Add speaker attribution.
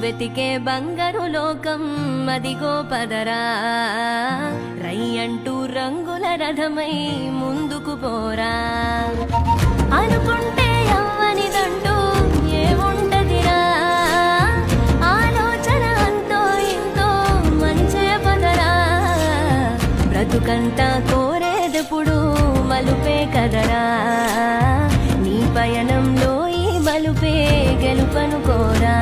Speaker 1: వెతికే బంగారు లోకం అదిగో పదరా, రై అంటూ రంగుల రథమై ముందుకు పోరా. అనుకుంటే అవ్వనిదంటూ ఏముంటదిరా, ఆలోచన అంతో ఇంతో మంచే పదరా. బ్రతుకంతా కోరేదెప్పుడు మలుపే కదరా, నీ పయనంలో ఈ మలుపే గెలుపనుకోరా.